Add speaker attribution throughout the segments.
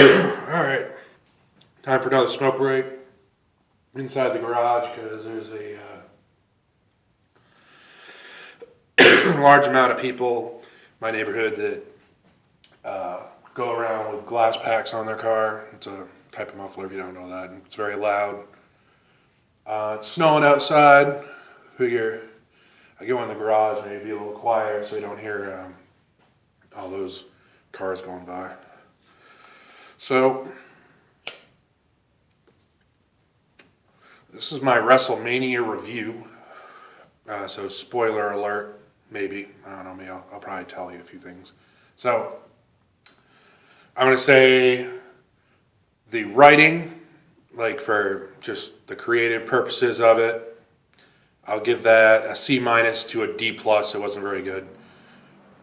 Speaker 1: Alright, time for another smoke break inside the garage because there's a large amount of people in my neighborhood that go around with glass packs on their car. It's a type of muffler if you don't know that. It's very loud. It's snowing outside. Figure I go in the garage, maybe be a little quieter so you don't hear all those cars going by. So, this is my Wrestlemania review. So, spoiler alert, maybe. I don't know, maybe I'll probably tell you a few things. So, I'm going to say the writing, like for just the creative purposes of it, I'll give that a C- to a D+. It wasn't very good.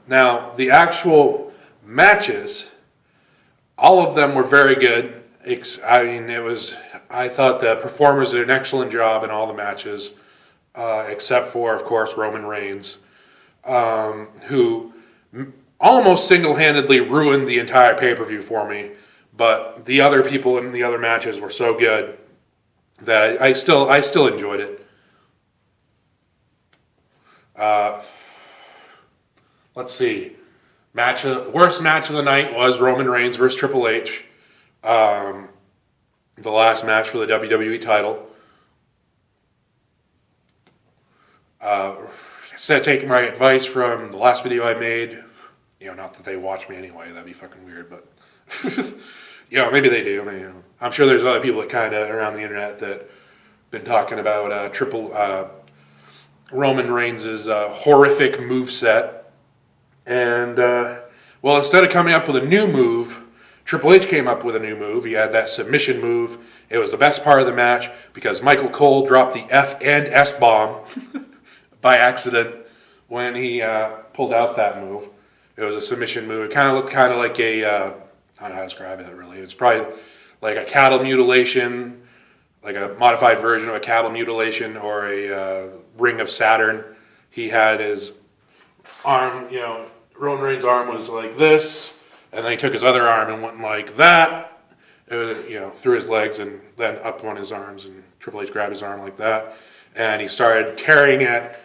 Speaker 1: Now, the actual matches, all of them were very good. I thought the performers did an excellent job in all the matches, except for, of course, Roman Reigns, who almost single-handedly ruined the entire pay-per-view for me. But the other people in the other matches were so good that I still enjoyed it. Let's see. Worst match of the night was Roman Reigns versus Triple H. The last match for the WWE title. Taking my advice from the last video I made. Not that they watch me anyway. That'd be fucking weird, but maybe they do. I'm sure there's other people that kind of around the internet that been talking about Roman Reigns' horrific moveset. And, instead of coming up with a new move, Triple H came up with a new move. He had that submission move. It was the best part of the match because Michael Cole dropped the F and S bomb by accident when he pulled out that move. It was a submission move. It kind of looked like a, I don't know how to describe it really. It's probably like a cattle mutilation, like a modified version of a cattle mutilation or a Ring of Saturn. He had his arm, Roman Reigns' arm was like this, and then he took his other arm and went like that, through his legs and then up on his arms, and Triple H grabbed his arm like that, and he started tearing at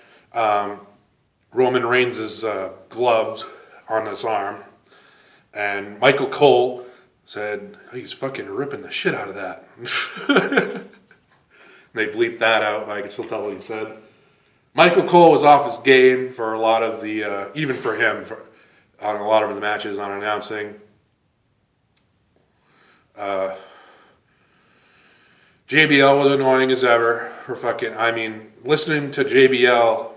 Speaker 1: Roman Reigns' gloves on this arm, and Michael Cole said, he's fucking ripping the shit out of that. They bleeped that out, but I can still tell what he said. Michael Cole was off his game for a lot of the, even for him, on a lot of the matches on announcing. JBL was annoying as ever listening to JBL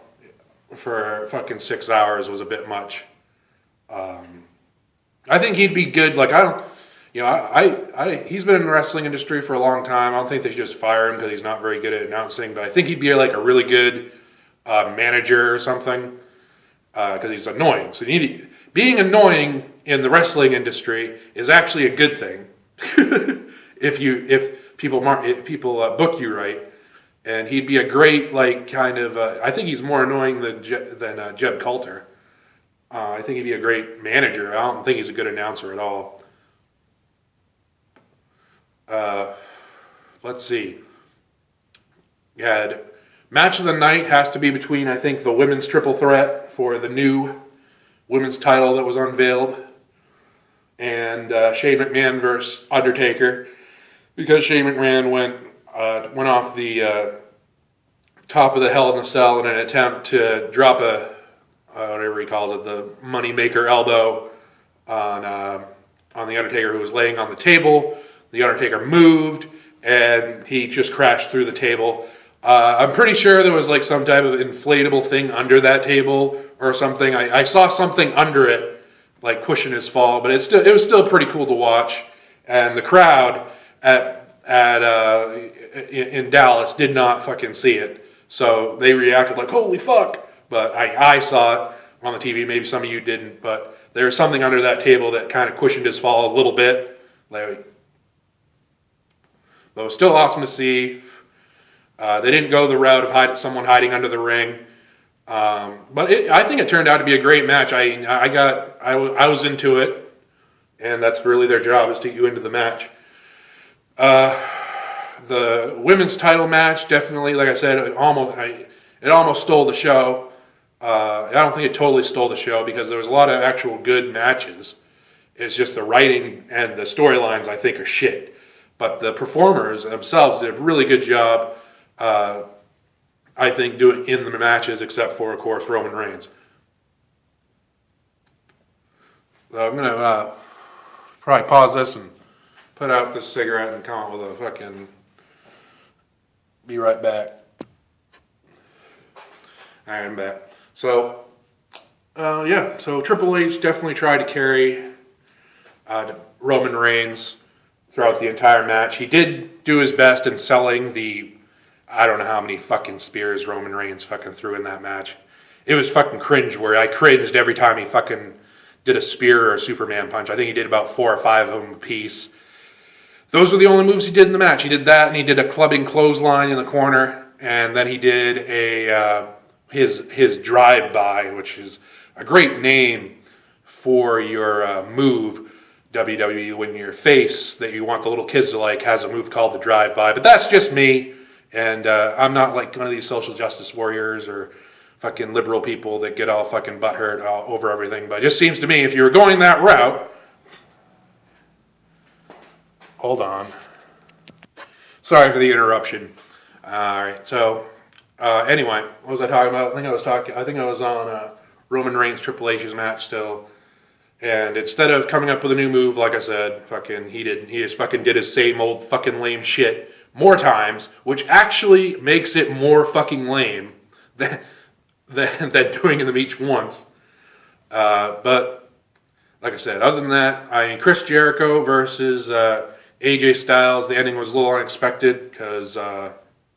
Speaker 1: for fucking 6 hours was a bit much. I think he'd be good, he's been in the wrestling industry for a long time. I don't think they should just fire him because he's not very good at announcing, but I think he'd be like a really good manager or something, because he's annoying. So being annoying in the wrestling industry is actually a good thing if people book you right. And he'd be a great I think he's more annoying than Jeb Coulter. I think he'd be a great manager. I don't think he's a good announcer at all. Let's see. Match of the night has to be between, I think, the women's triple threat for the new women's title that was unveiled and Shane McMahon versus Undertaker, because Shane McMahon went off the top of the Hell in a Cell in an attempt to drop whatever he calls it, the moneymaker elbow on the Undertaker, who was laying on the table. The Undertaker moved and he just crashed through the table. I'm pretty sure there was some type of inflatable thing under that table or something. I saw something under it, pushing his fall, but it was still pretty cool to watch. And the crowd in Dallas did not fucking see it, so they reacted like holy fuck. But I saw it on the TV. Maybe some of you didn't, but there was something under that table that kind of cushioned his fall a little bit. But it was still awesome to see. They didn't go the route of someone hiding under the ring, but I think it turned out to be a great match. I was into it. and that's really their job, is to get you into the match. The women's title match, definitely, like I said, it almost stole the show. I don't think it totally stole the show because there was a lot of actual good matches. It's just the writing and the storylines, I think, are shit. But the performers themselves did a really good job, I think, doing in the matches, except for, of course, Roman Reigns. So I'm going to probably pause this and put out this cigarette and come up with a fucking... Be right back. I am back. So, so Triple H definitely tried to carry Roman Reigns throughout the entire match. He did do his best in selling I don't know how many fucking spears Roman Reigns fucking threw in that match. It was fucking cringe where I cringed every time he fucking did a spear or a Superman punch. I think he did about 4 or 5 of them a piece. Those were the only moves he did in the match. He did that, and he did a clubbing clothesline in the corner, and then he did his drive-by, which is a great name for your move, WWE, when your face that you want the little kids to like has a move called the drive-by. But that's just me, and I'm not like one of these social justice warriors or fucking liberal people that get all fucking butthurt over everything. But it just seems to me if you were going that route... Hold on. Sorry for the interruption. All right. So, anyway, what was I talking about? I think I was on Roman Reigns Triple H's match still. And instead of coming up with a new move, like I said, he just fucking did his same old fucking lame shit more times, which actually makes it more fucking lame than doing them each once. But like I said, other than that, Chris Jericho versus AJ Styles, the ending was a little unexpected because there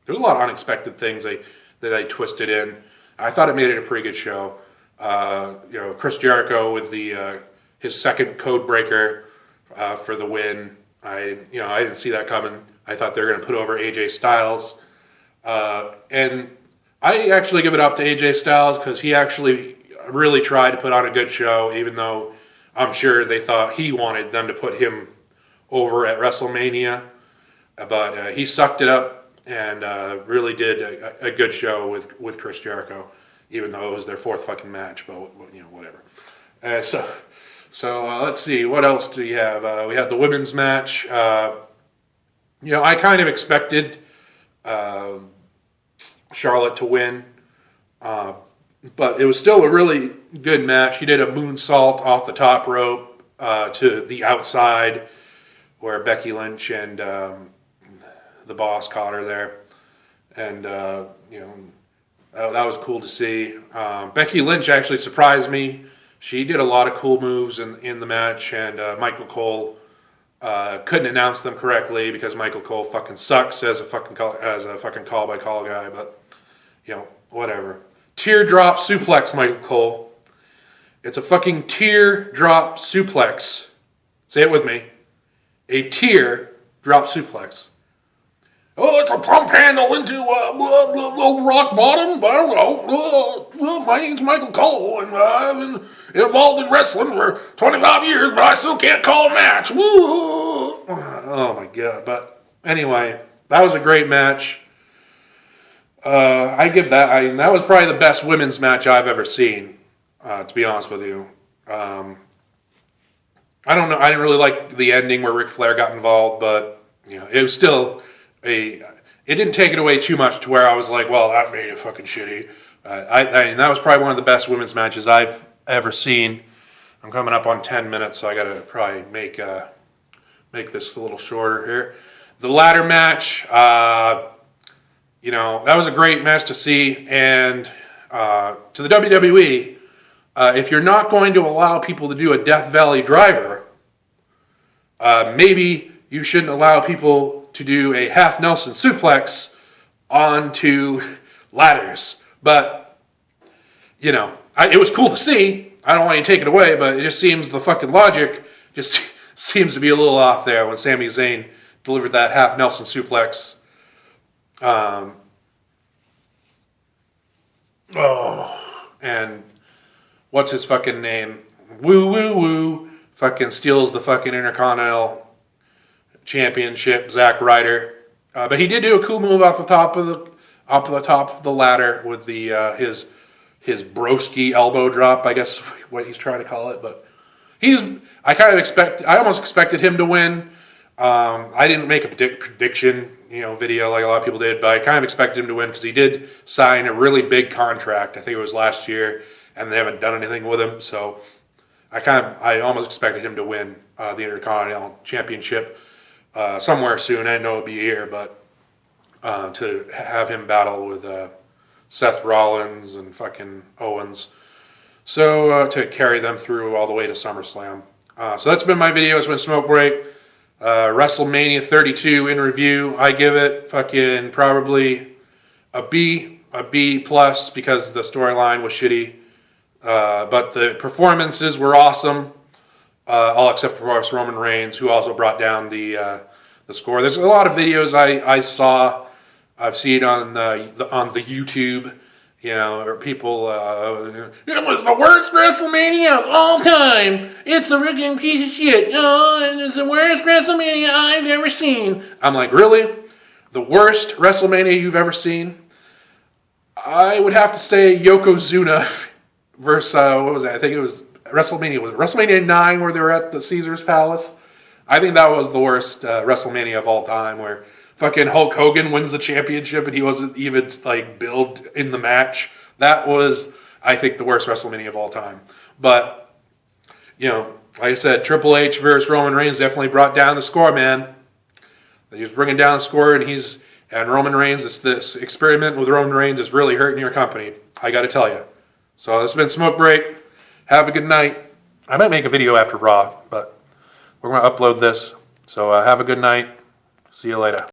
Speaker 1: was a lot of unexpected things that they twisted in. I thought it made it a pretty good show. Chris Jericho with his second code breaker for the win. I didn't see that coming. I thought they were going to put over AJ Styles, and I actually give it up to AJ Styles because he actually really tried to put on a good show, even though I'm sure they thought he wanted them to put him over at Wrestlemania, but he sucked it up and really did a good show with Chris Jericho, even though it was their 4th fucking match. But whatever. So let's see, what else do you have? We had the women's match. I kind of expected Charlotte to win, but it was still a really good match. He did a moonsault off the top rope to the outside, where Becky Lynch and the Boss caught her there. And, that was cool to see. Becky Lynch actually surprised me. She did a lot of cool moves in the match, and Michael Cole couldn't announce them correctly because Michael Cole fucking sucks as a fucking call-by-call guy, but, whatever. Teardrop suplex, Michael Cole. It's a fucking teardrop suplex. Say it with me. A teardrop suplex. Oh, it's a pump handle into rock bottom. I don't know. My name's Michael Cole, and I've been involved in wrestling for 25 years, but I still can't call a match. Woo! Oh my god! But anyway, that was a great match. I give that. That was probably the best women's match I've ever seen. To be honest with you. I don't know. I didn't really like the ending where Ric Flair got involved, but it was still it didn't take it away too much to where I was like, well, that made it fucking shitty. That was probably one of the best women's matches I've ever seen. I'm coming up on 10 minutes, so I got to probably make this a little shorter here. The ladder match, that was a great match to see, and to the WWE. If you're not going to allow people to do a Death Valley driver, maybe you shouldn't allow people to do a half Nelson suplex onto ladders. But, it was cool to see. I don't want you to take it away, but it just seems the fucking logic just seems to be a little off there when Sami Zayn delivered that half Nelson suplex. And what's his fucking name? Woo, woo, woo. fucking steals the fucking Intercontinental Championship, Zack Ryder. But he did do a cool move off the top of the ladder with the his broski elbow drop, I guess what he's trying to call it. But I almost expected him to win. I didn't make a prediction, video like a lot of people did, but I kind of expected him to win because he did sign a really big contract. I think it was last year, and they haven't done anything with him. So I almost expected him to win the Intercontinental Championship somewhere soon. I didn't know it'd be here, but to have him battle with Seth Rollins and fucking Owens, so to carry them through all the way to SummerSlam. So that's been my video. It's been Smoke Break. WrestleMania 32 in review. I give it fucking probably a B plus because the storyline was shitty. But the performances were awesome. All except for course Roman Reigns, who also brought down the score. There's a lot of videos I saw. I've seen on the YouTube. Or people, it was the worst WrestleMania of all time. It's a freaking piece of shit. And it's the worst WrestleMania I've ever seen. I'm like, really? The worst WrestleMania you've ever seen? I would have to say Yokozuna versus, what was that? I think it was WrestleMania. Was it WrestleMania 9 where they were at the Caesars Palace? I think that was the worst WrestleMania of all time, where fucking Hulk Hogan wins the championship and he wasn't even billed in the match. That was, I think, the worst WrestleMania of all time. But, like I said, Triple H versus Roman Reigns definitely brought down the score, man. He was bringing down the score, and Roman Reigns, this experiment with Roman Reigns is really hurting your company. I got to tell you. So this has been Smoke Break. Have a good night. I might make a video after Raw, but we're going to upload this. So have a good night. See you later.